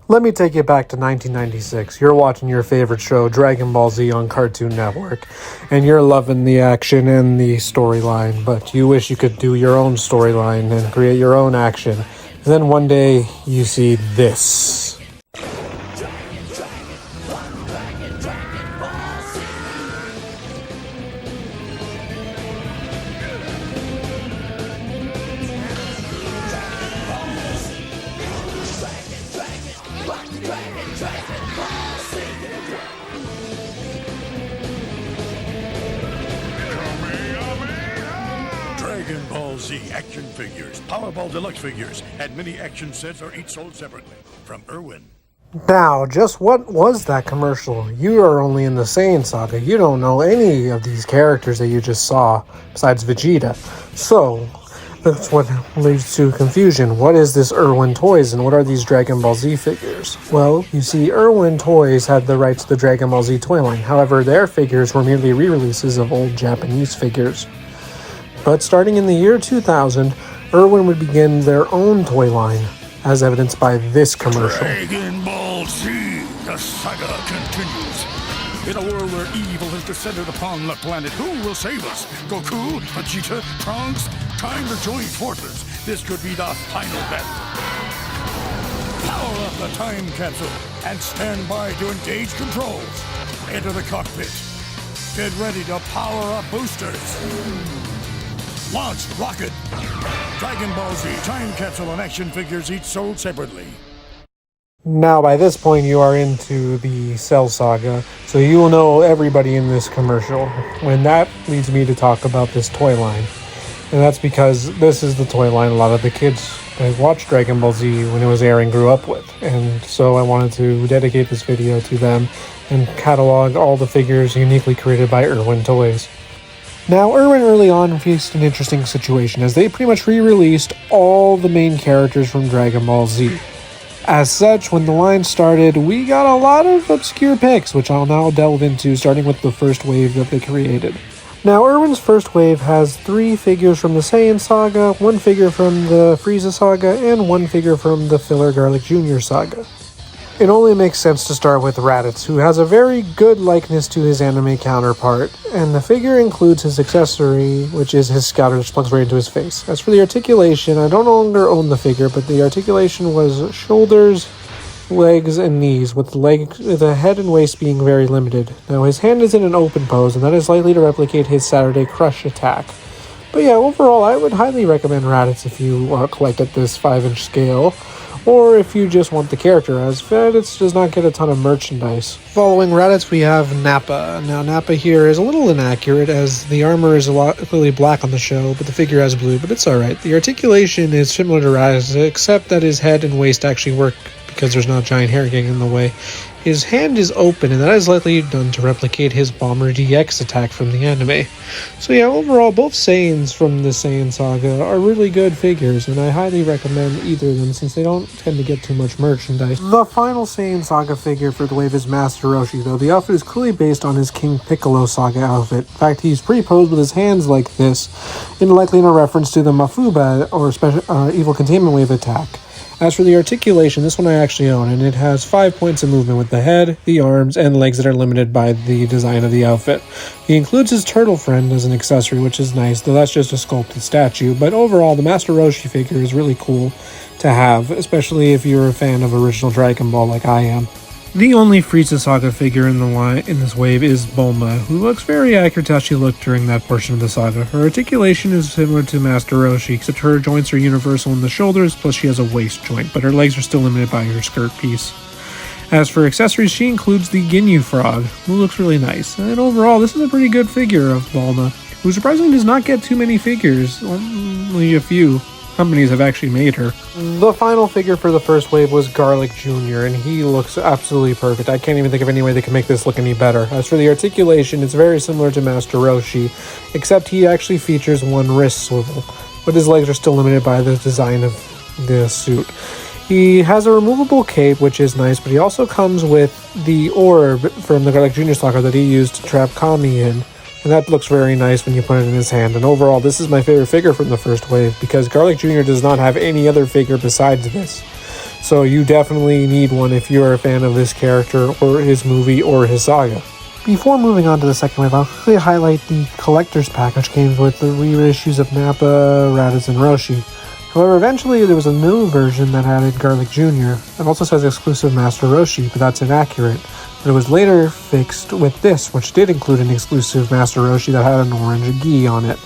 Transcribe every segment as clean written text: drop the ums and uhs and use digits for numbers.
Let me take you back to 1996. You're watching your favorite show, Dragon Ball Z, on Cartoon Network, and you're loving the action and the storyline, but you wish you could do your own storyline and create your own action. And then one day, you see this. Dragon Ball Z action figures, Powerball Deluxe figures, and mini action sets are each sold separately. From Irwin. Now, just what was that commercial? You are only in the Saiyan saga. You don't know any of these characters that you just saw, besides Vegeta. So, that's what leads to confusion. What is this Irwin Toys, and what are these Dragon Ball Z figures? Well, you see, Irwin Toys had the rights to the Dragon Ball Z toy line. However, their figures were merely re-releases of old Japanese figures. But starting in the year 2000, Irwin would begin their own toy line, as evidenced by this commercial. Dragon Ball Z, the saga continues. In a world where evil has descended upon the planet, who will save us? Goku, Vegeta, Trunks? Time to join forces. This could be the final battle. Power up the time capsule and stand by to engage controls. Enter the cockpit. Get ready to power up boosters. Launch rocket. Dragon Ball Z time capsule and action figures each sold separately. Now, by this point, you are into the Cell Saga, so you will know everybody in this commercial. And that leads me to talk about this toy line. And that's because this is the toy line a lot of the kids that watched Dragon Ball Z when it was airing grew up with. And so I wanted to dedicate this video to them and catalog all the figures uniquely created by Irwin Toys. Now, Irwin early on faced an interesting situation as they pretty much re-released all the main characters from Dragon Ball Z. As such, when the line started, we got a lot of obscure picks, which I'll now delve into, starting with the first wave that they created. Now, Irwin's first wave has 3 figures from the Saiyan saga, 1 figure from the Frieza saga, and 1 figure from the filler Garlic Jr. saga. It only makes sense to start with Raditz, who has a very good likeness to his anime counterpart, and the figure includes his accessory, which is his scouter that plugs right into his face. As for the articulation, I don't no longer own the figure, but the articulation was shoulders, legs, and knees, with the head and waist being very limited. Now, his hand is in an open pose, and that is likely to replicate his Saturday Crush attack. But yeah, overall, I would highly recommend Raditz if you collect at this 5-inch scale, or if you just want the character, as Raditz does not get a ton of merchandise. Following Raditz, we have Nappa. Now, Nappa here is a little inaccurate, as the armor is a lot clearly black on the show, but the figure has blue, but it's alright. The articulation is similar to Raditz, except that his head and waist actually work because there's not a giant hair getting in the way. His hand is open, and that is likely done to replicate his Bomber DX attack from the anime. So yeah, overall, both Saiyans from the Saiyan saga are really good figures, and I highly recommend either of them since they don't tend to get too much merchandise. The final Saiyan saga figure for the wave is Master Roshi, though the outfit is clearly based on his King Piccolo saga outfit. In fact, he's pre-posed with his hands like this, and likely in a reference to the Mafuba, or special Evil Containment Wave attack. As for the articulation, this one I actually own, and it has 5 points of movement with the head, the arms, and legs that are limited by the design of the outfit. He includes his turtle friend as an accessory, which is nice, though that's just a sculpted statue, but overall, the Master Roshi figure is really cool to have, especially if you're a fan of original Dragon Ball like I am. The only Frieza saga figure in the line in this wave is Bulma, who looks very accurate to how she looked during that portion of the saga. Her articulation is similar to Master Roshi, except her joints are universal in the shoulders, plus she has a waist joint, but her legs are still limited by her skirt piece. As for accessories, she includes the Ginyu frog, who looks really nice. And overall, this is a pretty good figure of Bulma, who surprisingly does not get too many figures, only a few companies have actually made her. The final figure for the first wave was Garlic Jr., and he looks absolutely perfect. I can't even think of any way they can make this look any better. As for the articulation, it's very similar to Master Roshi, except he actually features 1 wrist swivel, but his legs are still limited by the design of the suit. He has a removable cape, which is nice, but he also comes with the orb from the Garlic Jr. saga that he used to trap Kami in. And that looks very nice when you put it in his hand. And overall, this is my favorite figure from the first wave, because Garlic Jr. does not have any other figure besides this. So you definitely need one if you're a fan of this character or his movie or his saga. Before moving on to the second wave, I'll quickly highlight the collector's pack, which came with the reissues of Nappa, Raditz, and Roshi. However, eventually there was a new version that added Garlic Jr. It also says exclusive Master Roshi, but that's inaccurate. But it was later fixed with this, which did include an exclusive Master Roshi that had an orange gi on it.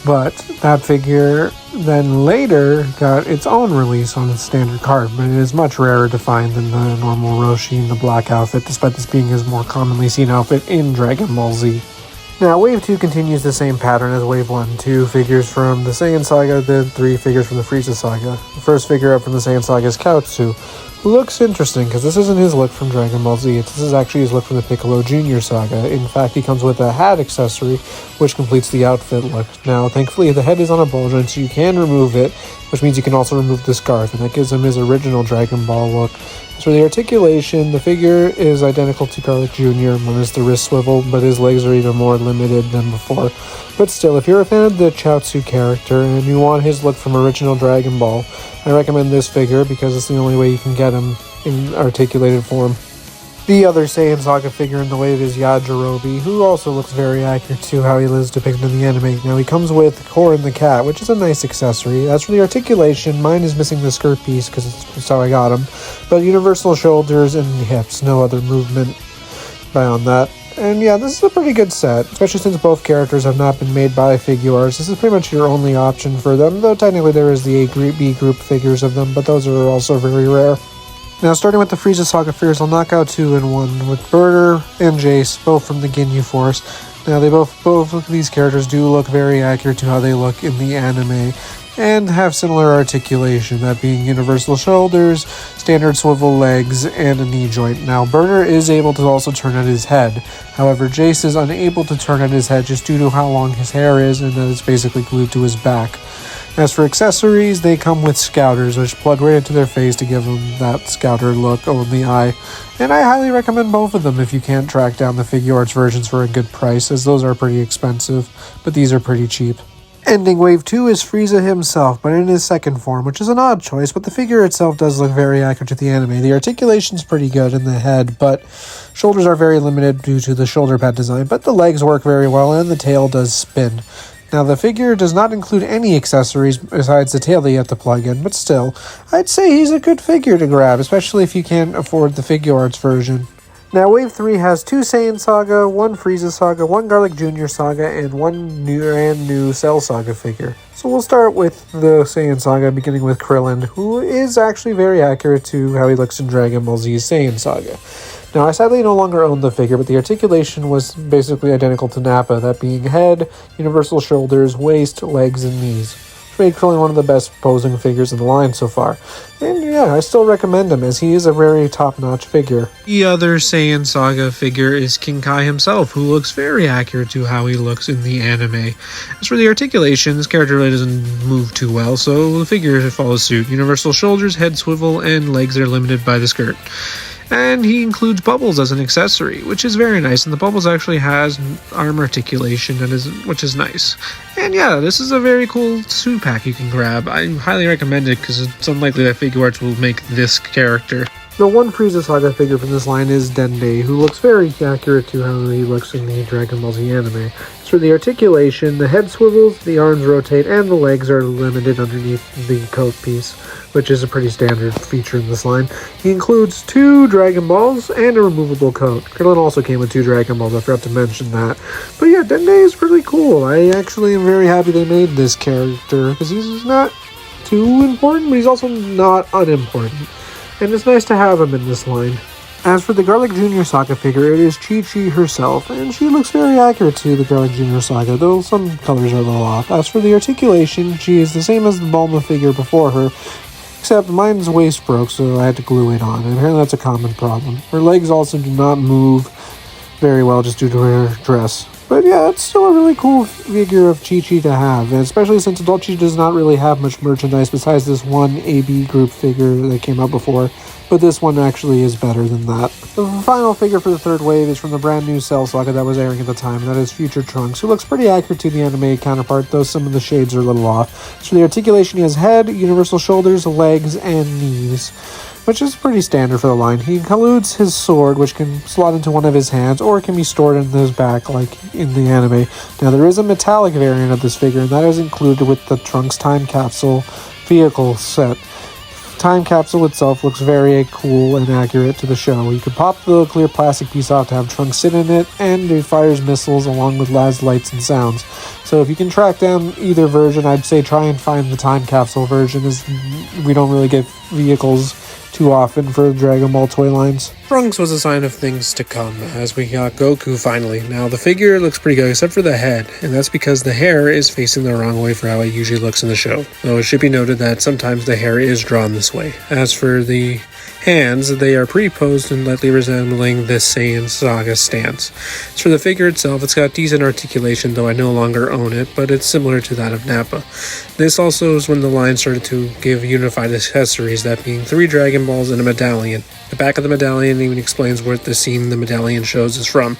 But that figure then later got its own release on its standard card, but it is much rarer to find than the normal Roshi in the black outfit, despite this being his more commonly seen outfit in Dragon Ball Z. Now, Wave 2 continues the same pattern as Wave 1, 2 figures from the Saiyan Saga, then 3 figures from the Frieza Saga. The first figure up from the Saiyan Saga is Chiaotzu, who looks interesting, because this isn't his look from Dragon Ball Z, this is actually his look from the Piccolo Jr. Saga. In fact, he comes with a hat accessory, which completes the outfit look. Now, thankfully, the head is on a ball joint, so you can remove it, which means you can also remove the scarf, and that gives him his original Dragon Ball look. As for the articulation, the figure is identical to Garlic Jr., minus the wrist swivel, but his legs are even more limited than before. But still, if you're a fan of the Chiaotzu character and you want his look from original Dragon Ball, I recommend this figure because it's the only way you can get him in articulated form. The other Saiyan Saga figure in the wave is Yajirobe, who also looks very accurate to how he is depicted in the anime. Now, he comes with Korin the cat, which is a nice accessory. As for the articulation, mine is missing the skirt piece because that's how I got him. But universal shoulders and hips, no other movement beyond that. And yeah, this is a pretty good set, especially since both characters have not been made by Figuarts. This is pretty much your only option for them, though technically there is the A group, B group figures of them, but those are also very rare. Now, starting with the Frieza Saga figures, I'll knock out 2 in 1, with Burter and Jeice, both from the Ginyu Force. Now, they both of these characters do look very accurate to how they look in the anime, and have similar articulation, that being universal shoulders, standard swivel legs, and a knee joint. Now, Burter is able to also turn at his head. However, Jeice is unable to turn at his head just due to how long his hair is, and that it's basically glued to his back. As for accessories, they come with scouters, which plug right into their face to give them that scouter look on the eye. And I highly recommend both of them if you can't track down the Figuarts versions for a good price, as those are pretty expensive, but these are pretty cheap. Ending Wave 2 is Frieza himself, but in his second form, which is an odd choice, but the figure itself does look very accurate to the anime. The articulation's pretty good in the head, but shoulders are very limited due to the shoulder pad design, but the legs work very well, and the tail does spin. Now, the figure does not include any accessories besides the tail that you have to plug in, but still, I'd say he's a good figure to grab, especially if you can't afford the Figuarts version. Now, Wave 3 has 2 Saiyan Saga, 1 Frieza Saga, 1 Garlic Jr. Saga, and 1 brand new Cell Saga figure. So we'll start with the Saiyan Saga, beginning with Krillin, who is actually very accurate to how he looks in Dragon Ball Z's Saiyan Saga. Now, I sadly no longer own the figure, but the articulation was basically identical to Nappa, that being head, universal shoulders, waist, legs, and knees, which made Krillin one of the best posing figures in the line so far. And yeah, I still recommend him, as he is a very top-notch figure. The other Saiyan Saga figure is King Kai himself, who looks very accurate to how he looks in the anime. As for the articulation, this character really doesn't move too well, so the figure follows suit. Universal shoulders, head swivel, and legs are limited by the skirt. And he includes Bubbles as an accessory, which is very nice, and the Bubbles actually has arm articulation, which is nice. And yeah, this is a very cool suit pack you can grab. I highly recommend it, because it's unlikely that Figuarts will make this character. The one Frieza Saga figure from this line is Dende, who looks very accurate to how he looks in the Dragon Ball Z anime. As for the articulation, the head swivels, the arms rotate, and the legs are limited underneath the coat piece, which is a pretty standard feature in this line. He includes 2 Dragon Balls and a removable coat. Krillin also came with 2 Dragon Balls, I forgot to mention that. But yeah, Dende is pretty cool. I actually am very happy they made this character, because he's not too important, but he's also not unimportant. And it's nice to have him in this line. As for the Garlic Jr. Saga figure, it is Chi-Chi herself, and she looks very accurate to the Garlic Jr. Saga, though some colors are a little off. As for the articulation, she is the same as the Bulma figure before her, except mine's waist broke, so I had to glue it on, and apparently that's a common problem. Her legs also do not move very well just due to her dress. But yeah, it's still a really cool figure of Chi-Chi to have, and especially since Adult Chi does not really have much merchandise besides this one AB group figure that came out before, but this one actually is better than that. The final figure for the third wave is from the brand new Cell Saga that was airing at the time, and that is Future Trunks, who looks pretty accurate to the anime counterpart, though some of the shades are a little off. So for the articulation, he has head, universal shoulders, legs, and knees, which is pretty standard for the line. He includes his sword, which can slot into one of his hands, or it can be stored in his back, like in the anime. Now, there is a metallic variant of this figure, and that is included with the Trunks Time Capsule vehicle set. Time Capsule itself looks very cool and accurate to the show. You can pop the clear plastic piece off to have Trunks sit in it, and it fires missiles along with Laz lights and sounds. So if you can track down either version, I'd say try and find the Time Capsule version, as we don't really get vehicles too often for Dragon Ball toy lines. Trunks was a sign of things to come, as we got Goku finally. Now, the figure looks pretty good, except for the head, and that's because the hair is facing the wrong way for how it usually looks in the show. Though it should be noted that sometimes the hair is drawn this way. As for the hands, they are pre-posed and lightly resembling the Saiyan Saga stance. As for the figure itself, it's got decent articulation, though I no longer own it, but it's similar to that of Nappa. This also is when the line started to give unified accessories, that being 3 Dragon Balls and a medallion. The back of the medallion even explains what the scene the medallion shows is from.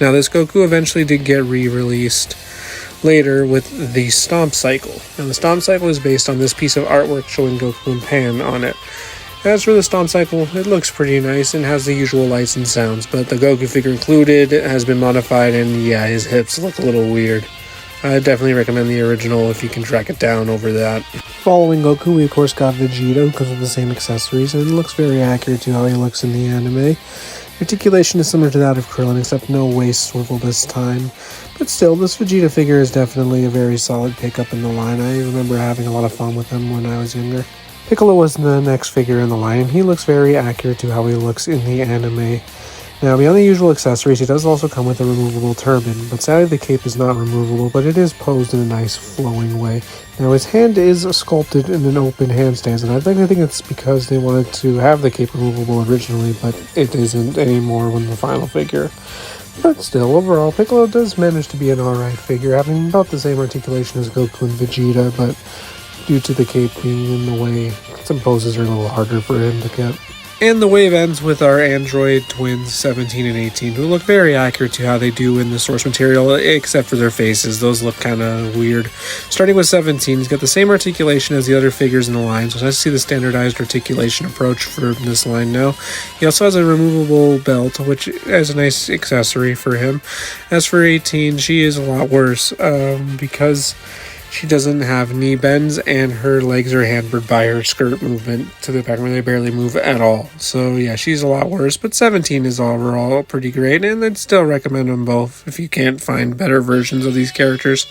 Now, this Goku eventually did get re-released later with the Stomp Cycle. Now, the Stomp Cycle is based on this piece of artwork showing Goku and Pan on it. As for the Stomp Cycle, it looks pretty nice and has the usual lights and sounds, but the Goku figure included has been modified, and yeah, his hips look a little weird. I definitely recommend the original if you can track it down over that. Following Goku, we of course got Vegeta because of the same accessories, and it looks very accurate to how he looks in the anime. Articulation is similar to that of Krillin, except no waist swivel this time. But still, this Vegeta figure is definitely a very solid pickup in the line. I remember having a lot of fun with him when I was younger. Piccolo was the next figure in the line. He looks very accurate to how he looks in the anime. Now, beyond the usual accessories, he does also come with a removable turban, but sadly the cape is not removable, but it is posed in a nice flowing way. Now, his hand is sculpted in an open handstand, and I think it's because they wanted to have the cape removable originally, but it isn't anymore when the final figure. But still, overall, Piccolo does manage to be an alright figure, having about the same articulation as Goku and Vegeta, but due to the cape being in the way, some poses are a little harder for him to get. And the wave ends with our android twins 17 and 18, who look very accurate to how they do in the source material, except for their faces. Those look kind of weird. Starting with 17, he's got the same articulation as the other figures in the line, so it's nice to see the standardized articulation approach for this line now. He also has a removable belt, which is a nice accessory for him. As for 18, she is a lot worse, because she doesn't have knee bends, and her legs are hampered by her skirt movement to the back where they barely move at all. So yeah, she's a lot worse, but 17 is overall pretty great, and I'd still recommend them both if you can't find better versions of these characters.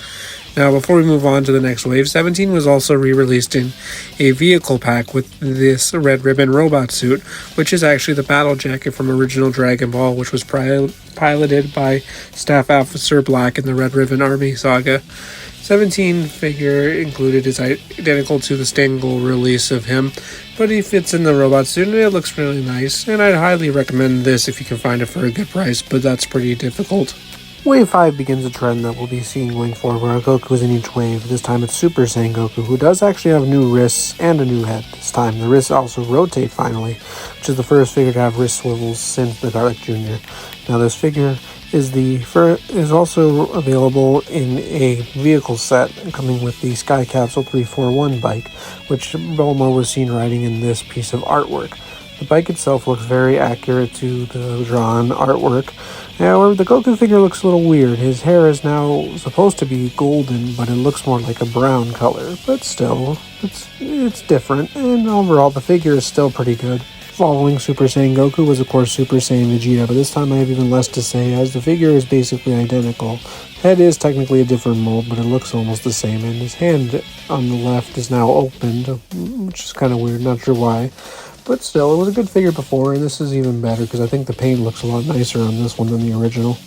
Now, before we move on to the next wave, 17 was also re-released in a vehicle pack with this Red Ribbon robot suit, which is actually the battle jacket from original Dragon Ball, which was piloted by Staff Officer Black in the Red Ribbon Army saga. 17 figure included is identical to the Stangl release of him, but he fits in the robot suit and it looks really nice, and I'd highly recommend this if you can find it for a good price, but that's pretty difficult. Wave 5 begins a trend that we'll be seeing going forward where Goku is in each wave. This time it's Super Saiyan Goku, who does actually have new wrists and a new head this time. The wrists also rotate finally, which is the first figure to have wrist swivels since the Garlic Jr. Now this figure is also available in a vehicle set coming with the Sky Capsule 341 bike, which Bulma was seen riding in this piece of artwork. The bike itself looks very accurate to the drawn artwork. However, the Goku figure looks a little weird. His hair is now supposed to be golden, but it looks more like a brown color. But still, it's different, and overall the figure is still pretty good. Following Super Saiyan Goku was of course Super Saiyan Vegeta, but this time I have even less to say as the figure is basically identical. Head is technically a different mold, but it looks almost the same, and his hand on the left is now opened, which is kind of weird, not sure why. But still, it was a good figure before, and this is even better because I think the paint looks a lot nicer on this one than the original.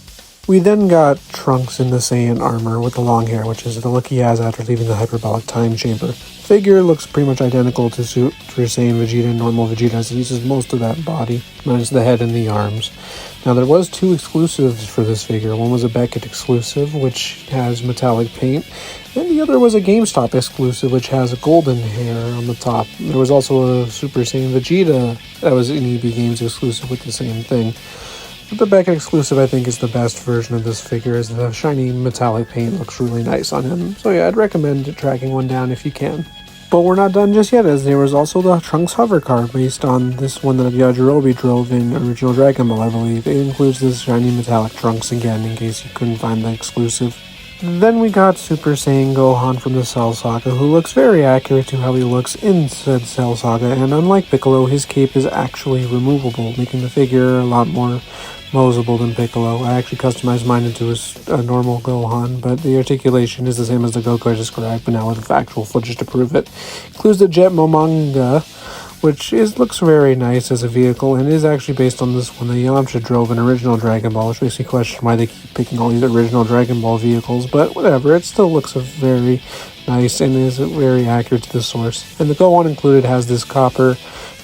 We then got Trunks in the Saiyan armor with the long hair, which is the look he has after leaving the hyperbolic time chamber. Figure looks pretty much identical to Super Saiyan Vegeta and normal Vegeta, as he uses most of that body, minus the head and the arms. Now, there was 2 exclusives for this figure. One was a Beckett exclusive, which has metallic paint, and the other was a GameStop exclusive, which has a golden hair on the top. There was also a Super Saiyan Vegeta that was an EB Games exclusive with the same thing. But the Beckett exclusive, I think, is the best version of this figure, as the shiny metallic paint looks really nice on him. So yeah, I'd recommend tracking one down if you can. But we're not done just yet, as there was also the Trunks hover car based on this one that Yajirobe drove in original Dragon Ball, I believe. It includes this shiny metallic Trunks again, in case you couldn't find the exclusive. Then we got Super Saiyan Gohan from the Cell Saga, who looks very accurate to how he looks in said Cell Saga, and unlike Piccolo, his cape is actually removable, making the figure a lot more mosable than Piccolo. I actually customized mine into a normal Gohan, but the articulation is the same as the Goku I described, but now with actual footage to prove it. Includes the Jet Momanga, which looks very nice as a vehicle, and is actually based on this one that Yamcha drove in original Dragon Ball, which makes me question why they keep picking all these original Dragon Ball vehicles, but whatever, it still looks very nice and is very accurate to the source. And the Gohan included has this copper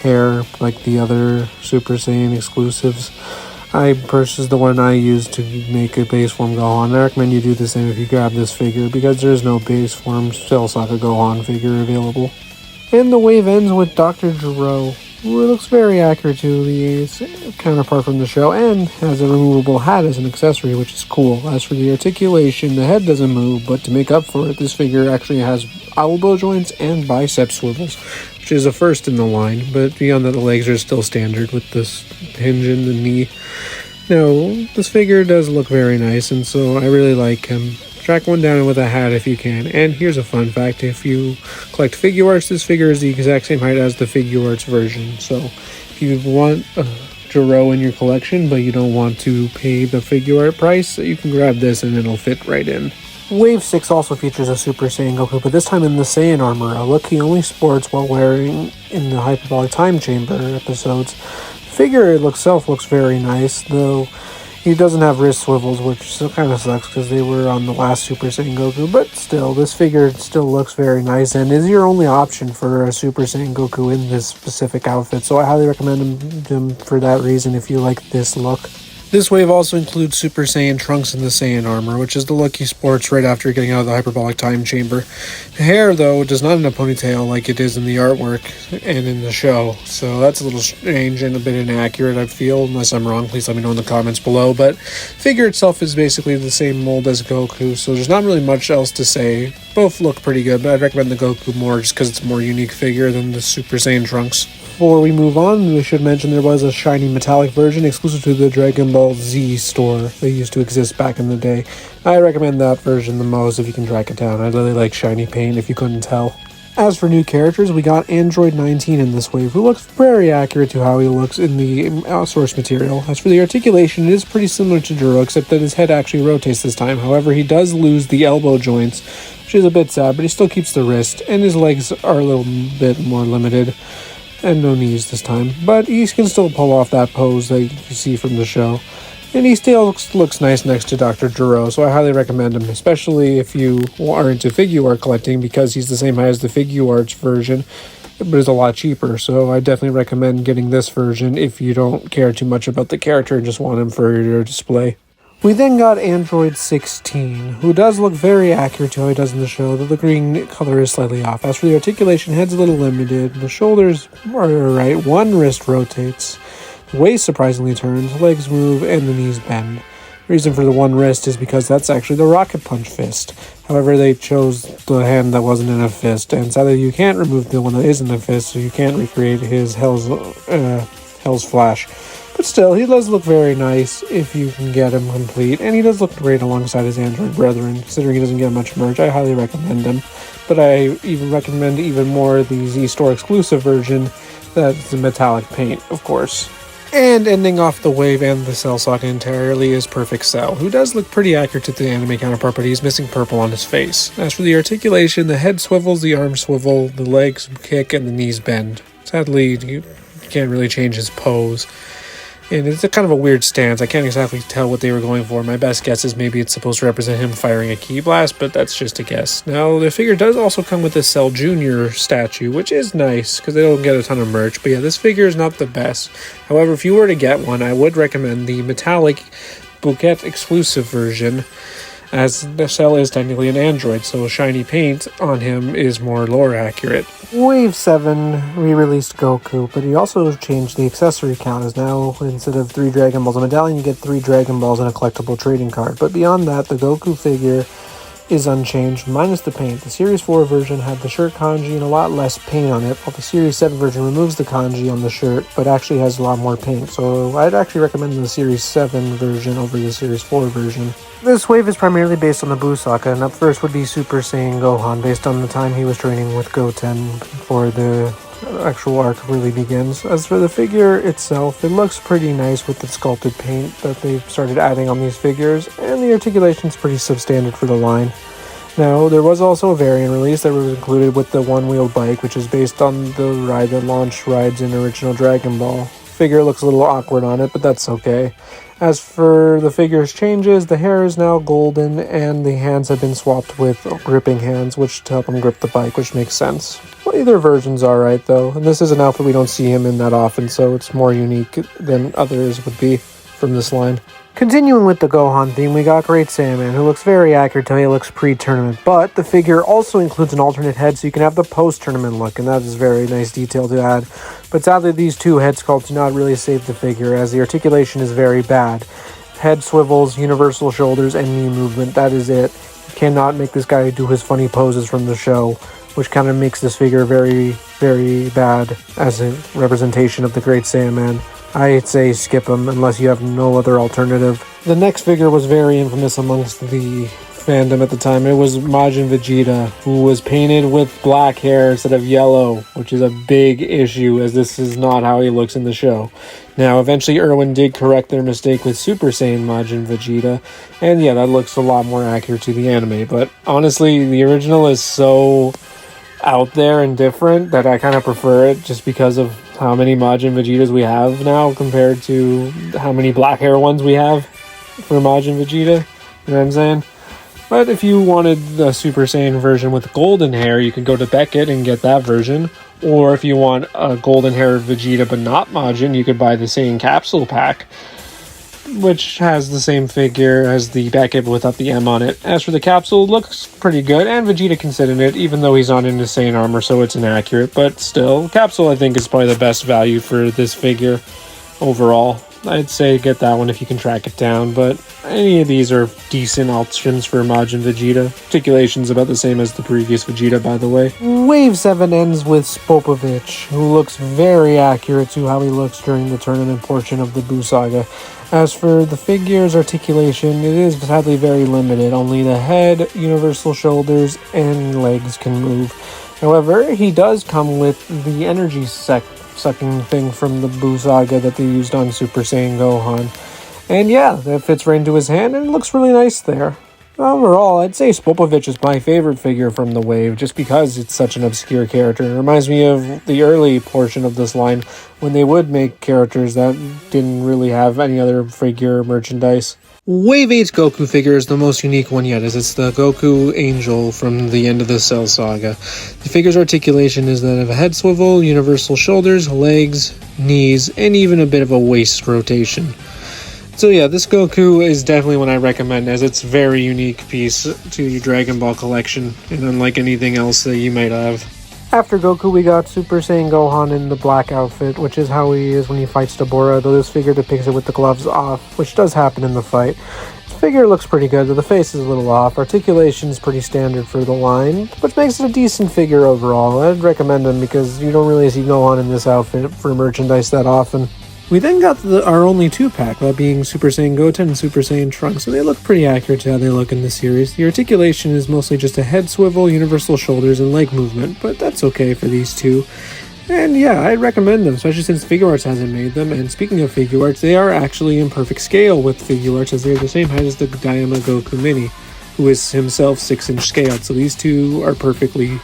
hair like the other Super Saiyan exclusives. I purchased the one I used to make a base form Gohan. I recommend you do the same if you grab this figure, because there's no base form Cell Saga Gohan figure available. And the wave ends with Dr. Gero, who looks very accurate to the counterpart from the show, and has a removable hat as an accessory, which is cool. As for the articulation, the head doesn't move, but to make up for it, this figure actually has elbow joints and bicep swivels, which is a first in the line, but beyond that, the legs are still standard with this hinge in the knee. Now, this figure does look very nice, and so I really like him. Track one down with a hat if you can. And here's a fun fact: if you collect Figuarts, this figure is the exact same height as the Figuarts version. So if you want Gero in your collection, but you don't want to pay the Figuart price, you can grab this and it'll fit right in. Wave 6 also features a Super Saiyan Goku, but this time in the Saiyan armor, a look he only sports while wearing in the Hyperbolic Time Chamber episodes. The figure itself looks very nice, though he doesn't have wrist swivels, which kind of sucks because they were on the last Super Saiyan Goku, but still, this figure still looks very nice and is your only option for a Super Saiyan Goku in this specific outfit, so I highly recommend him for that reason if you like this look. This wave also includes Super Saiyan Trunks in the Saiyan armor, which is the look he sports right after getting out of the Hyperbolic Time Chamber. The hair, though, does not in a ponytail like it is in the artwork and in the show, so that's a little strange and a bit inaccurate, I feel. Unless I'm wrong, please let me know in the comments below. But the figure itself is basically the same mold as Goku, so there's not really much else to say. Both look pretty good, but I'd recommend the Goku more just because it's a more unique figure than the Super Saiyan Trunks. Before we move on, we should mention there was a shiny metallic version exclusive to the Dragon Ball Z store that used to exist back in the day. I recommend that version the most if you can track it down. I really like shiny paint if you couldn't tell. As for new characters, we got Android 19 in this wave, who looks very accurate to how he looks in the source material. As for the articulation, it is pretty similar to Gero, except that his head actually rotates this time. However, he does lose the elbow joints, which is a bit sad, but he still keeps the wrist, and his legs are a little bit more limited. And no knees this time, but he can still pull off that pose that you see from the show. And he still looks nice next to Dr. Gero, so I highly recommend him, especially if you are into Figuart collecting, because he's the same height as the Figuarts version, but is a lot cheaper. So I definitely recommend getting this version if you don't care too much about the character and just want him for your display. We then got Android 16, who does look very accurate to how he does in the show, though the green color is slightly off. As for the articulation, head's a little limited, the shoulders are alright, one wrist rotates, the waist surprisingly turns, legs move, and the knees bend. The reason for the one wrist is because that's actually the Rocket Punch fist. However, they chose the hand that wasn't in a fist, and sadly you can't remove the one that isn't a fist, so you can't recreate his Hell's Flash. But still, he does look very nice if you can get him complete, and he does look great alongside his android brethren. Considering he doesn't get much merch, I highly recommend him. But I even recommend even more the Z-Store exclusive version that's the metallic paint, of course. And ending off the wave and the Cell Saga entirely is Perfect Cell, who does look pretty accurate to the anime counterpart, but he's missing purple on his face. As for the articulation, the head swivels, the arms swivel, the legs kick, and the knees bend. Sadly, you can't really change his pose. And it's a kind of a weird stance. I can't exactly tell what they were going for. My best guess is maybe it's supposed to represent him firing a ki blast, but that's just a guess. Now, the figure does also come with a Cell Jr. statue, which is nice, because they don't get a ton of merch. But yeah, this figure is not the best. However, if you were to get one, I would recommend the metallic Bouquet exclusive version, as the Cell is technically an android, so shiny paint on him is more lore accurate. Wave 7 re-released Goku, but he also changed the accessory count, as now instead of 3 Dragon Balls a medallion, you get 3 Dragon Balls and a collectible trading card. But beyond that, the Goku figure is unchanged, minus the paint. The Series 4 version had the shirt kanji and a lot less paint on it, while the Series 7 version removes the kanji on the shirt, but actually has a lot more paint. So I'd actually recommend the Series 7 version over the Series 4 version. This wave is primarily based on the Buu saga, and up first would be Super Saiyan Gohan, based on the time he was training with Goten before the actual arc really begins. As for the figure itself, it looks pretty nice with the sculpted paint that they've started adding on these figures, and the articulation's pretty substandard for the line. Now, there was also a variant release that was included with the one-wheeled bike, which is based on the ride that launched rides in original Dragon Ball. Figure looks a little awkward on it, but that's okay. As for the figure's changes, the hair is now golden, and the hands have been swapped with gripping hands, which to help him grip the bike, which makes sense. Well, either version's alright though, and this is an outfit we don't see him in that often, so it's more unique than others would be from this line. Continuing with the Gohan theme, we got Great Saiyaman, who looks very accurate to how he looks pre-tournament, but the figure also includes an alternate head, so you can have the post-tournament look, and that is a very nice detail to add. But sadly, these two head sculpts do not really save the figure, as the articulation is very bad. Head swivels, universal shoulders, and knee movement, that is it. You cannot make this guy do his funny poses from the show, which kind of makes this figure very, very bad as a representation of the Great Saiyaman. I'd say skip him unless you have no other alternative. The next figure was very infamous amongst the fandom at the time. It was Majin Vegeta, who was painted with black hair instead of yellow, which is a big issue as this is not how he looks in the show. Now, eventually Irwin did correct their mistake with Super Saiyan Majin Vegeta, and yeah, that looks a lot more accurate to the anime, but honestly, the original is so out there and different that I kind of prefer it just because of how many Majin Vegetas we have now compared to how many black hair ones we have for Majin Vegeta. You know what I'm saying? But if you wanted the Super Saiyan version with golden hair, you can go to Beckett and get that version. Or if you want a golden hair Vegeta but not Majin, you could buy the Saiyan capsule pack, which has the same figure as the Beckett without the M on it. As for the capsule, it looks pretty good, and Vegeta can sit in it, even though he's not in his Saiyan armor, so it's inaccurate. But still, capsule I think is probably the best value for this figure overall. I'd say get that one if you can track it down, but any of these are decent options for Majin Vegeta. Articulation's about the same as the previous Vegeta, by the way. Wave 7 ends with Spopovich, who looks very accurate to how he looks during the tournament portion of the Buu saga. As for the figure's articulation, it is sadly very limited. Only the head, universal shoulders, and legs can move. However, he does come with the energy sucking thing from the Buu saga that they used on Super Saiyan Gohan. And yeah, that fits right into his hand and it looks really nice there. Overall, I'd say Spopovich is my favorite figure from the wave just because it's such an obscure character. It reminds me of the early portion of this line when they would make characters that didn't really have any other figure merchandise. Wave 8's Goku figure is the most unique one yet, as it's the Goku Angel from the end of the Cell saga. The figure's articulation is that of a head swivel, universal shoulders, legs, knees, and even a bit of a waist rotation. So yeah, this Goku is definitely one I recommend, as it's a very unique piece to your Dragon Ball collection, and unlike anything else that you might have. After Goku, we got Super Saiyan Gohan in the black outfit, which is how he is when he fights Dabura, though this figure depicts it with the gloves off, which does happen in the fight. The figure looks pretty good, though the face is a little off. Articulation is pretty standard for the line, which makes it a decent figure overall. I'd recommend him because you don't really see Gohan in this outfit for merchandise that often. We then got our only 2-pack, that being Super Saiyan Goten and Super Saiyan Trunks, and they look pretty accurate to how they look in the series. The articulation is mostly just a head swivel, universal shoulders, and leg movement, but that's okay for these two. And yeah, I'd recommend them, especially since Figuarts hasn't made them, and speaking of Figuarts, they are actually in perfect scale with Figuarts, as they're the same height as the Daima Goku Mini, who is himself 6-inch scaled, so these two are perfectly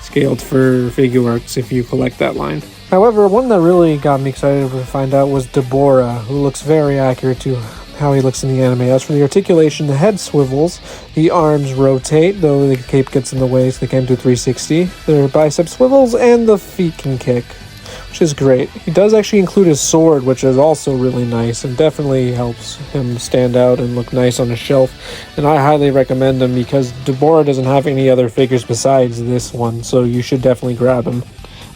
scaled for Figuarts if you collect that line. However, one that really got me excited to find out was Dabura, who looks very accurate to how he looks in the anime. As for the articulation, the head swivels, the arms rotate, though the cape gets in the way so they can't do 360. Their bicep swivels, and the feet can kick, which is great. He does actually include his sword, which is also really nice and definitely helps him stand out and look nice on a shelf. And I highly recommend him because Dabura doesn't have any other figures besides this one, so you should definitely grab him.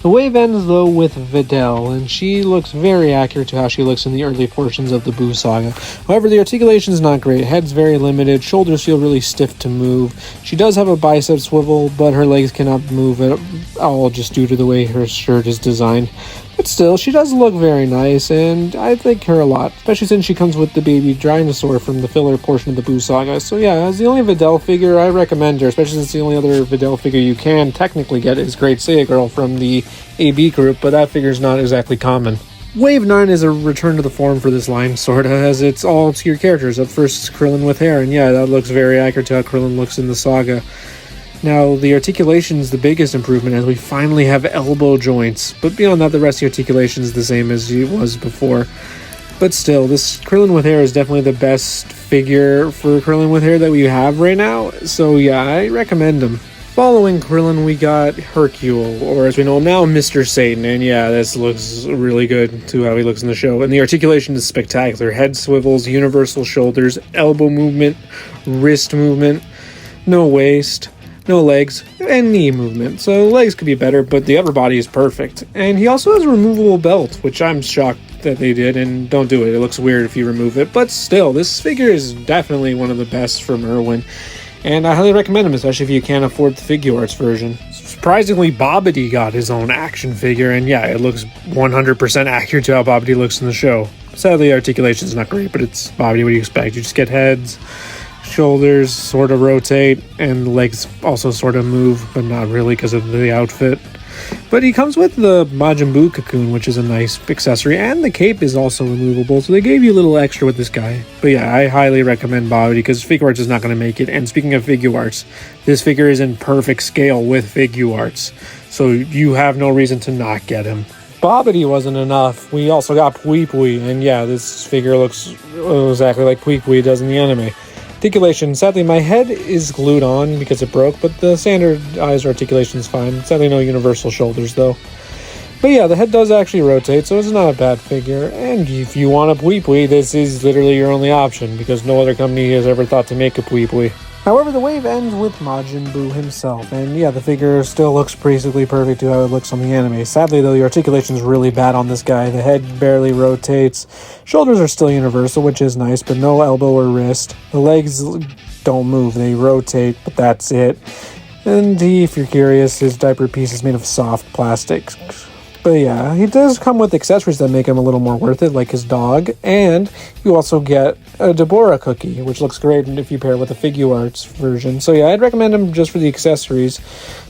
The wave ends though with Videl, and she looks very accurate to how she looks in the early portions of the Buu saga. However, the articulation is not great, head's very limited, shoulders feel really stiff to move. She does have a bicep swivel, but her legs cannot move at all just due to the way her shirt is designed. But still, she does look very nice, and I like her a lot, especially since she comes with the baby dinosaur from the filler portion of the Buu saga. So yeah, as the only Videl figure, I recommend her, especially since the only other Videl figure you can technically get is Great Saiya Girl from the AB group, but that figure's not exactly common. Wave 9 is a return to the form for this line, sorta, as it's all obscure characters. Up first is Krillin with hair, and yeah, that looks very accurate to how Krillin looks in the saga. Now, the articulation is the biggest improvement as we finally have elbow joints, but beyond that, the rest of the articulation is the same as it was before. But still, this Krillin with hair is definitely the best figure for Krillin with hair that we have right now, so yeah, I recommend him. Following Krillin, we got Hercule, or as we know him now, Mr. Satan, and yeah, this looks really good to how he looks in the show. And the articulation is spectacular. Head swivels, universal shoulders, elbow movement, wrist movement, no waist, no legs, and knee movement. So legs could be better, but the upper body is perfect. And he also has a removable belt, which I'm shocked that they did, and don't do it. It looks weird if you remove it, but still, this figure is definitely one of the best from Irwin. And I highly recommend him, especially if you can't afford the Figure Arts version. Surprisingly, Babidi got his own action figure, and yeah, it looks 100% accurate to how Babidi looks in the show. Sadly, the articulation is not great, but it's Babidi. What do you expect? You just get heads, shoulders sort of rotate, and the legs also sort of move, but not really because of the outfit. But he comes with the Majin Buu cocoon, which is a nice accessory, and the cape is also removable, so they gave you a little extra with this guy. But yeah, I highly recommend Babidi because Figure Arts is not going to make it. And speaking of Figure Arts, this figure is in perfect scale with Figure Arts, so you have no reason to not get him. Babidi wasn't enough. We also got Pui Pui, and yeah, this figure looks exactly like Pui Pui does in the anime. Articulation, sadly my head is glued on because it broke, but the standardized articulation is fine. Sadly no universal shoulders though. But yeah, the head does actually rotate, so it's not a bad figure. And if you want a Pui Pui, this is literally your only option, because no other company has ever thought to make a Pui Pui. However, the wave ends with Majin Buu himself, and yeah, the figure still looks basically perfect to how it looks on the anime. Sadly though, the articulation is really bad on this guy. The head barely rotates. Shoulders are still universal, which is nice, but no elbow or wrist. The legs don't move, they rotate, but that's it. And if you're curious, his diaper piece is made of soft plastic. But yeah, he does come with accessories that make him a little more worth it, like his dog, and you also get a Dabura cookie, which looks great if you pair it with a Figure Arts version. So yeah, I'd recommend him just for the accessories,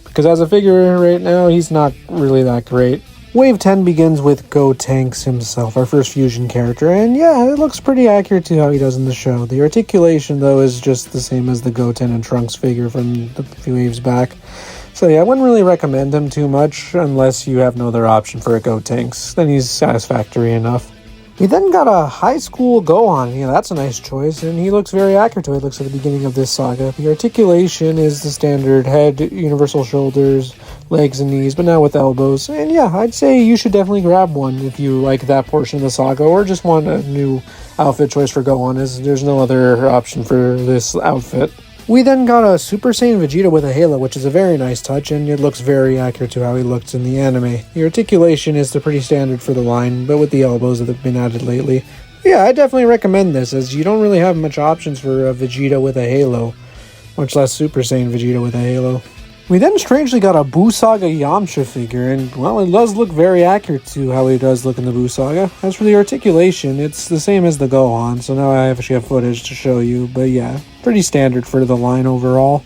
because as a figure right now, he's not really that great. Wave 10 begins with Goten himself, our first fusion character, and yeah, it looks pretty accurate to how he does in the show. The articulation, though, is just the same as the Goten and Trunks figure from the few waves back. So yeah, I wouldn't really recommend him too much unless you have no other option for a Goten. Then he's satisfactory enough. We then got a high school Gohan. Yeah, that's a nice choice, and he looks very accurate to how he looks at the beginning of this saga. The articulation is the standard head, universal shoulders, legs and knees, but now with elbows. And yeah, I'd say you should definitely grab one if you like that portion of the saga, or just want a new outfit choice for Gohan, as there's no other option for this outfit. We then got a Super Saiyan Vegeta with a halo, which is a very nice touch, and it looks very accurate to how he looked in the anime. The articulation is the pretty standard for the line, but with the elbows that have been added lately. Yeah, I definitely recommend this, as you don't really have much options for a Vegeta with a halo, much less Super Saiyan Vegeta with a halo. We then strangely got a Buu Saga Yamcha figure, and well, it does look very accurate to how he does look in the Buu Saga. As for the articulation, it's the same as the Gohan, so now I actually have footage to show you, but yeah, pretty standard for the line overall.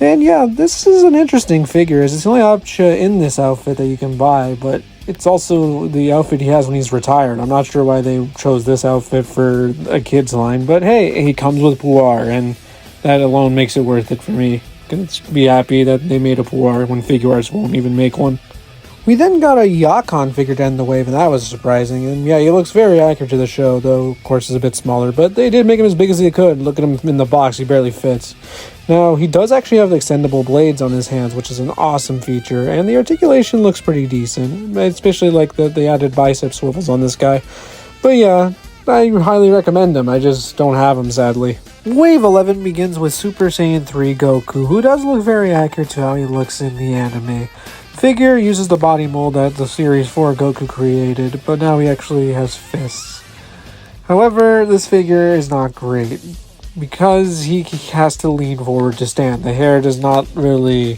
And yeah, this is an interesting figure, as it's the only Yamcha in this outfit that you can buy, but it's also the outfit he has when he's retired. I'm not sure why they chose this outfit for a kid's line, but hey, he comes with Puar, and that alone makes it worth it for me. Can be happy that they made a Puar when Figure Arts won't even make one. We then got a Yakon figure to end the wave, and that was surprising. And yeah, he looks very accurate to the show, though of course is a bit smaller, but they did make him as big as they could. Look at him in the box, he barely fits. Now, he does actually have extendable blades on his hands, which is an awesome feature, and the articulation looks pretty decent, especially like the added bicep swivels on this guy. But yeah, I highly recommend him, I just don't have him, sadly. Wave 11 begins with Super Saiyan 3 Goku, who does look very accurate to how he looks in the anime. Figure uses the body mold that the Series 4 Goku created, but now he actually has fists. However, this figure is not great, because he has to lean forward to stand. The hair does not really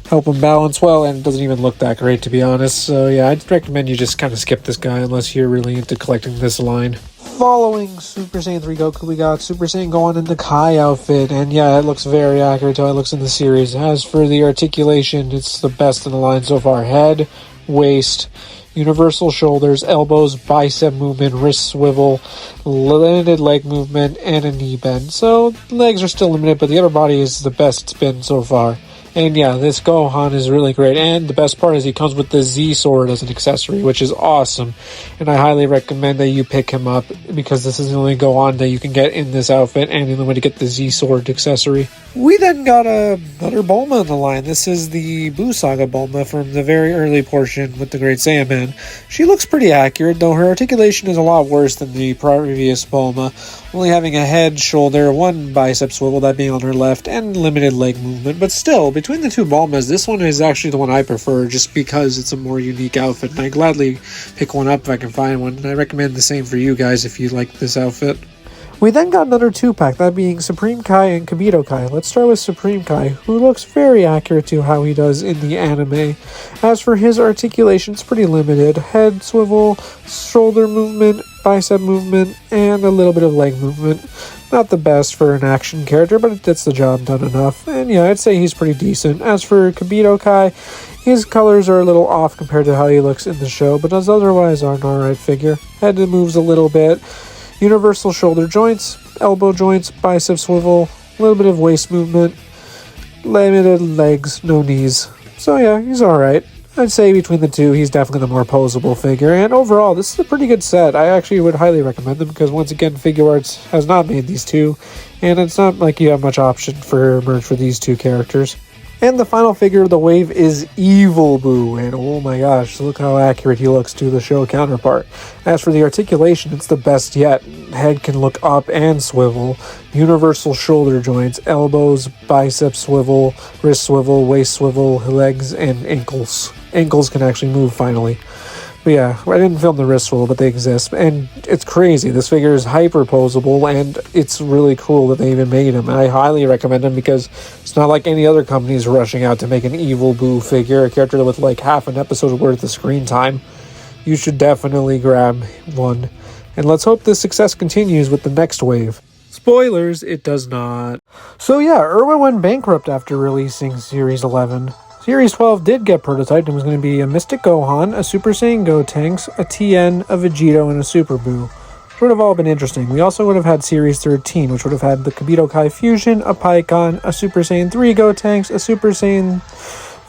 help him balance well, and it doesn't even look that great, to be honest. So yeah, I'd recommend you just kind of skip this guy unless you're really into collecting this line. Following Super Saiyan 3 Goku, we got Super Saiyan Gohan in the Kai outfit, and yeah, it looks very accurate to how it looks in the series. As for the articulation, it's the best in the line so far. Head, waist, universal shoulders, elbows, bicep movement, wrist swivel, limited leg movement, and a knee bend. So, legs are still limited, but the upper body is the best it's been so far. And yeah, this Gohan is really great, and the best part is he comes with the Z sword as an accessory, which is awesome, and I highly recommend that you pick him up, because this is the only Gohan that you can get in this outfit, and the only way to get the Z sword accessory. We then got another Bulma on the line. This is the Buu Saga Bulma from the very early portion with the Great Saiyaman. She looks pretty accurate, though her articulation is a lot worse than the previous Bulma, only having a head, shoulder, one bicep swivel, that being on her left, and limited leg movement. But still, between the two Bulmas, this one is actually the one I prefer, just because it's a more unique outfit, and I gladly pick one up if I can find one, and I recommend the same for you guys if you like this outfit. We then got another 2-pack, that being Supreme Kai and Kibito Kai. Let's start with Supreme Kai, who looks very accurate to how he does in the anime. As for his articulation, it's pretty limited. Head swivel, shoulder movement, bicep movement, and a little bit of leg movement. Not the best for an action character, but it gets the job done enough. And yeah, I'd say he's pretty decent. As for Kibito Kai, his colors are a little off compared to how he looks in the show, but otherwise are an alright figure. Head moves a little bit. Universal shoulder joints, elbow joints, bicep swivel, a little bit of waist movement, limited legs, no knees. So yeah, he's alright. I'd say between the two, he's definitely the more posable figure, and overall, this is a pretty good set. I actually would highly recommend them, because once again, Figure Arts has not made these two, and it's not like you have much option for merch for these two characters. And the final figure of the wave is Evil Buu, and oh my gosh, look how accurate he looks to the show counterpart. As for the articulation, it's the best yet. Head can look up and swivel, universal shoulder joints, elbows, bicep swivel, wrist swivel, waist swivel, legs, and ankles. Ankles can actually move finally. But yeah, I didn't film the wrist swivel, but they exist, and it's crazy. This figure is hyper posable, and it's really cool that they even made him. I highly recommend him, because it's not like any other companies rushing out to make an Evil Buu figure, a character with like half an episode worth of screen time. You should definitely grab one, and let's hope this success continues with the next wave. Spoilers, it does not. So yeah, Irwin went bankrupt after releasing Series 11. Series 12 did get prototyped and was going to be a Mystic Gohan, a Super Saiyan Gotenks, a TN, a Vegeta, and a Super Buu. Which would have all been interesting. We also would have had Series 13, which would have had the Kibito Kai Fusion, a Pikkon, a Super Saiyan 3 Gotenks, a Super Saiyan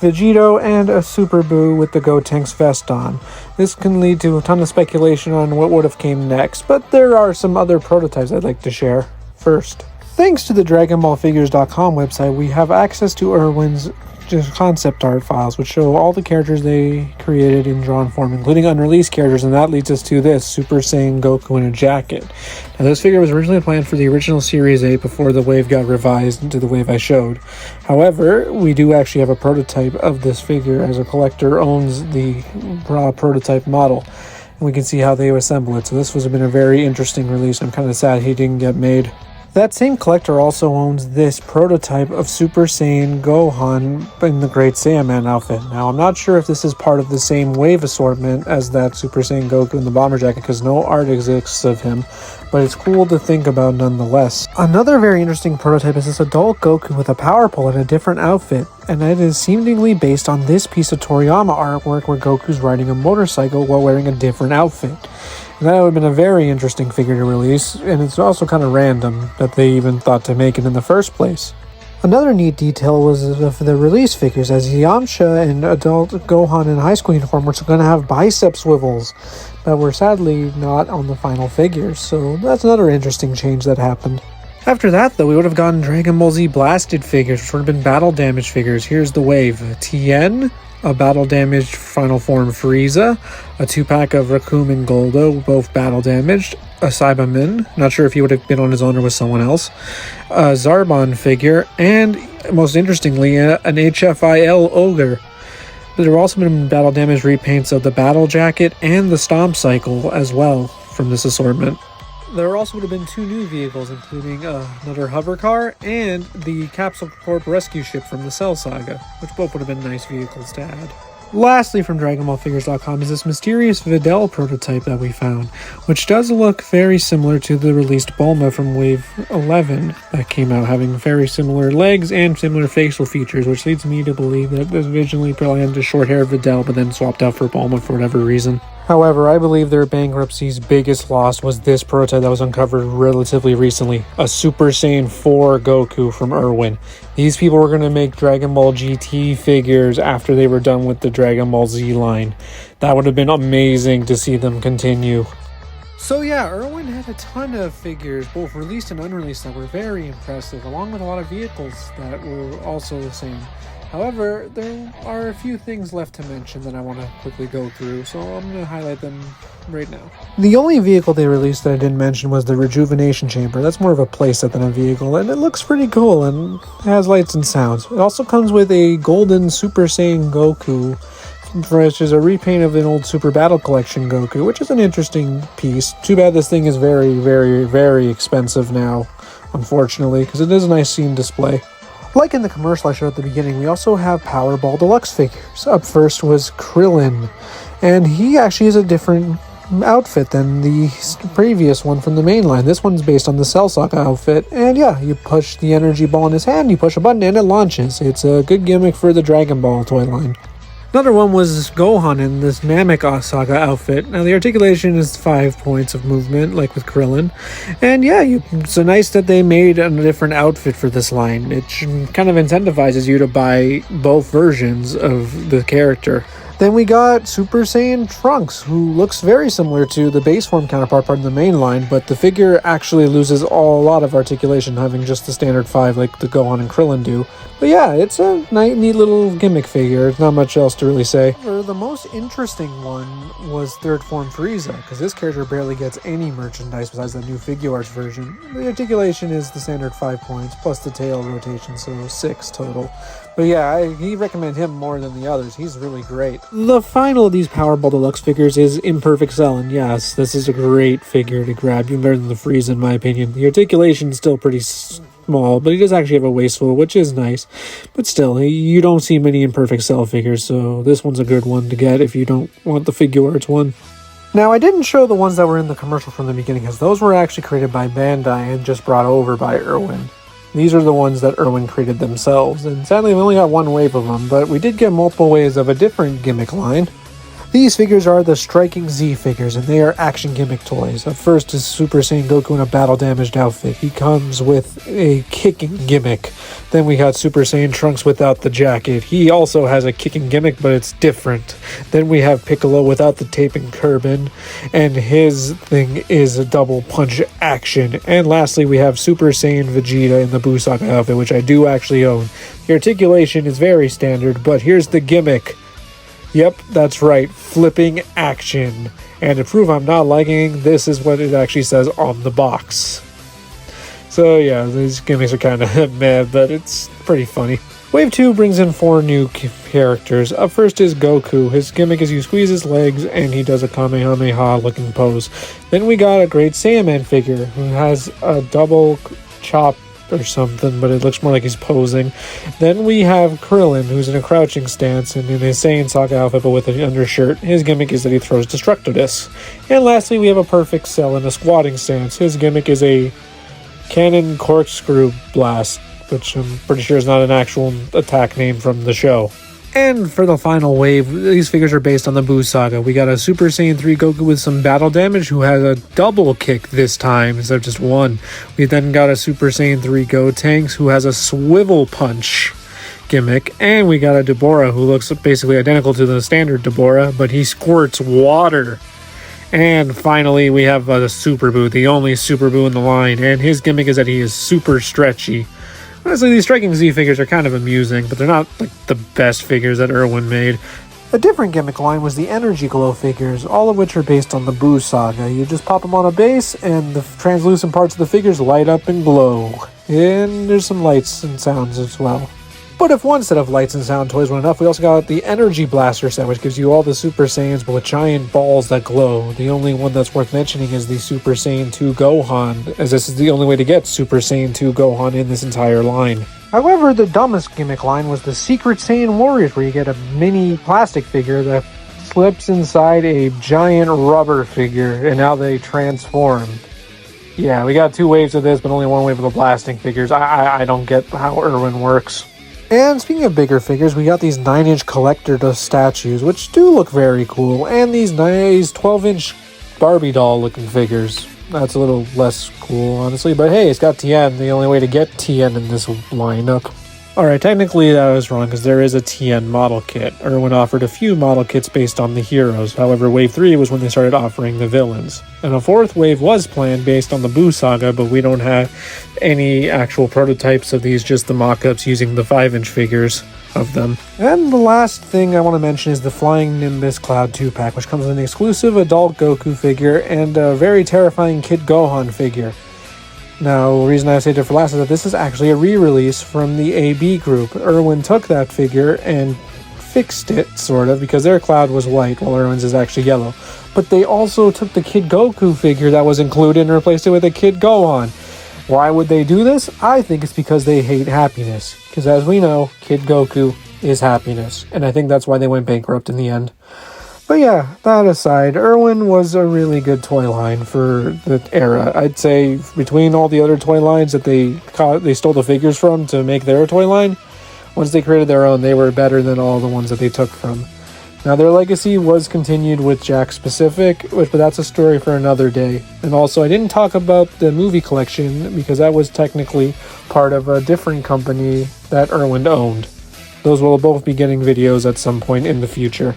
Vegito, and a Super Buu with the Gotenks vest on. This can lead to a ton of speculation on what would have came next, but there are some other prototypes I'd like to share. First, thanks to the DragonBallFigures.com website, we have access to Irwin's concept art files, which show all the characters they created in drawn form, including unreleased characters, and that leads us to this Super Saiyan Goku in a jacket. Now, this figure was originally planned for the original Series 8 before the wave got revised into the wave I showed. However, we do actually have a prototype of this figure, as a collector owns the raw prototype model, and we can see how they assemble it. So this was been a very interesting release. I'm kind of sad he didn't get made. That same collector also owns this prototype of Super Saiyan Gohan in the Great Saiyaman outfit. Now, I'm not sure if this is part of the same wave assortment as that Super Saiyan Goku in the bomber jacket, because no art exists of him, but it's cool to think about nonetheless. Another very interesting prototype is this adult Goku with a power pole in a different outfit, and it is seemingly based on this piece of Toriyama artwork where Goku's riding a motorcycle while wearing a different outfit. That would have been a very interesting figure to release, and it's also kind of random that they even thought to make it in the first place. Another neat detail was of the release figures, as Yamcha and adult Gohan in high school uniform were going to have bicep swivels, but were sadly not on the final figures, so that's another interesting change that happened. After that, though, we would have gotten Dragon Ball Z Blasted figures, which would have been battle damaged figures. Here's the wave. Tien, a battle damaged final form Frieza, a 2-pack of Raccoon and Goldo, both battle damaged, a Saibaman, not sure if he would have been on his own or with someone else, a Zarbon figure, and most interestingly, an HFIL Ogre. There have also been battle damage repaints of the Battle Jacket and the Stomp Cycle as well from this assortment. There also would have been 2 new vehicles, including another hover car and the Capsule Corp rescue ship from the Cell Saga, which both would have been nice vehicles to add. Lastly, from DragonBallFigures.com is this mysterious Videl prototype that we found, which does look very similar to the released Bulma from Wave 11 that came out, having very similar legs and similar facial features, which leads me to believe that it was originally probably under short hair Videl, but then swapped out for Bulma for whatever reason. However, I believe their bankruptcy's biggest loss was this prototype that was uncovered relatively recently, a Super Saiyan 4 Goku from Irwin. These people were going to make Dragon Ball GT figures after they were done with the Dragon Ball Z line. That would have been amazing to see them continue. So yeah, Irwin had a ton of figures, both released and unreleased, that were very impressive, along with a lot of vehicles that were also the same. However, there are a few things left to mention that I want to quickly go through, so I'm going to highlight them right now. The only vehicle they released that I didn't mention was the Rejuvenation Chamber. That's more of a playset than a vehicle, and it looks pretty cool and has lights and sounds. It also comes with a golden Super Saiyan Goku, which is a repaint of an old Super Battle Collection Goku, which is an interesting piece. Too bad this thing is very, very, very expensive now, unfortunately, because it is a nice scene display. Like in the commercial I showed at the beginning, we also have Powerball Deluxe figures. Up first was Krillin, and he actually is a different outfit than the previous one from the main line. This one's based on the Cell Saga outfit, and yeah, you push the energy ball in his hand, you push a button, and it launches. It's a good gimmick for the Dragon Ball toy line. Another one was Gohan in this Namek Saga outfit. Now the articulation is 5 points of movement, like with Krillin. And yeah, it's so nice that they made a different outfit for this line. It kind of incentivizes you to buy both versions of the character. Then we got Super Saiyan Trunks, who looks very similar to the base form counterpart part in the main line, but the figure actually loses a lot of articulation, having just the standard 5 like the Gohan and Krillin do. But yeah, it's a neat little gimmick figure. There's not much else to really say. The most interesting one was Third Form Frieza, because this character barely gets any merchandise besides the new Figure Arts version. The articulation is the standard 5 points, plus the tail rotation, so 6 total. But yeah, I recommend him more than the others. He's really great. The final of these Powerball Deluxe figures is Imperfect Cell, and yes, this is a great figure to grab, even better than the Frieza in my opinion. The articulation is still pretty small, but he does actually have a wasteful, which is nice. But still, you don't see many Imperfect Cell figures, so this one's a good one to get if you don't want the Figure Arts one. Now, I didn't show the ones that were in the commercial from the beginning, because those were actually created by Bandai and just brought over by Irwin. These are the ones that Irwin created themselves, and sadly we only got one wave of them, but we did get multiple waves of a different gimmick line. These figures are the Striking Z figures, and they are action gimmick toys. Up first is Super Saiyan Goku in a battle-damaged outfit. He comes with a kicking gimmick. Then we got Super Saiyan Trunks without the jacket. He also has a kicking gimmick, but it's different. Then we have Piccolo without the tape and turban, and his thing is a double punch action. And lastly, we have Super Saiyan Vegeta in the Buu Saga outfit, which I do actually own. The articulation is very standard, but here's the gimmick. Yep, that's right, flipping action. And to prove I'm not liking, this is what it actually says on the box. So yeah, these gimmicks are kind of meh, but it's pretty funny. Wave 2 brings in 4 new characters. Up first is Goku. His gimmick is you squeeze his legs and he does a Kamehameha looking pose. Then we got a Great Saiyaman figure who has a double chop or something, but it looks more like he's posing. Then we have Krillin, who's in a crouching stance and in a Saiyan Saga outfit but with an undershirt. His gimmick is that he throws Destructo Discs. And lastly, we have a Perfect Cell in a squatting stance. His gimmick is a Cannon Corkscrew Blast, which I'm pretty sure is not an actual attack name from the show. And for the final wave, these figures are based on the Buu Saga. We got a Super Saiyan 3 Goku with some battle damage who has a double kick this time instead of just one. We then got a Super Saiyan 3 Goten who has a swivel punch gimmick. And we got a Dabura who looks basically identical to the standard Dabura, but he squirts water. And finally, we have a Super Buu, the only Super Buu in the line. And his gimmick is that he is super stretchy. Honestly, these Striking Z figures are kind of amusing, but they're not like the best figures that Irwin made. A different gimmick line was the Energy Glow figures, all of which are based on the Buu Saga. You just pop them on a base, and the translucent parts of the figures light up and glow. And there's some lights and sounds as well. But if one set of lights and sound toys weren't enough, we also got the Energy Blaster set, which gives you all the Super Saiyans, but with giant balls that glow. The only one that's worth mentioning is the Super Saiyan 2 Gohan, as this is the only way to get Super Saiyan 2 Gohan in this entire line. However, the dumbest gimmick line was the Secret Saiyan Warriors, where you get a mini plastic figure that slips inside a giant rubber figure, and now they transform. Yeah, we got 2 waves of this, but only 1 wave of the blasting figures. I don't get how Irwin works. And speaking of bigger figures, we got these 9-inch collector statues, which do look very cool, and these nice 12-inch Barbie doll looking figures. That's a little less cool, honestly, but hey, it's got Tien, the only way to get Tien in this lineup. Alright, technically that was wrong, because there is a Tien model kit. Irwin offered a few model kits based on the heroes, however Wave 3 was when they started offering the villains. And a 4th wave was planned based on the Buu Saga, but we don't have any actual prototypes of these, just the mock-ups using the 5-inch figures of them. And the last thing I want to mention is the Flying Nimbus Cloud 2-pack, which comes with an exclusive adult Goku figure and a very terrifying Kid Gohan figure. Now, the reason I saved it for last is that this is actually a re-release from the AB group. Irwin took that figure and fixed it, sort of, because their Cloud was white, while Irwin's is actually yellow. But they also took the Kid Goku figure that was included and replaced it with a Kid Gohan. Why would they do this? I think it's because they hate happiness. Because as we know, Kid Goku is happiness. And I think that's why they went bankrupt in the end. But yeah, that aside, Irwin was a really good toy line for the era. I'd say between all the other toy lines that they stole the figures from to make their toy line, once they created their own, they were better than all the ones that they took from. Now, their legacy was continued with Jakks Pacific, but that's a story for another day. And also, I didn't talk about the movie collection because that was technically part of a different company that Irwin owned. Those will both be getting videos at some point in the future.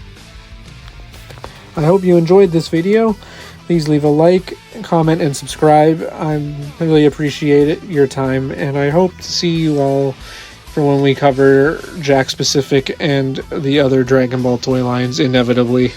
I hope you enjoyed this video. Please leave a like, comment, and subscribe. I really appreciate your time, and I hope to see you all for when we cover Jakks Pacific and the other Dragon Ball toy lines inevitably.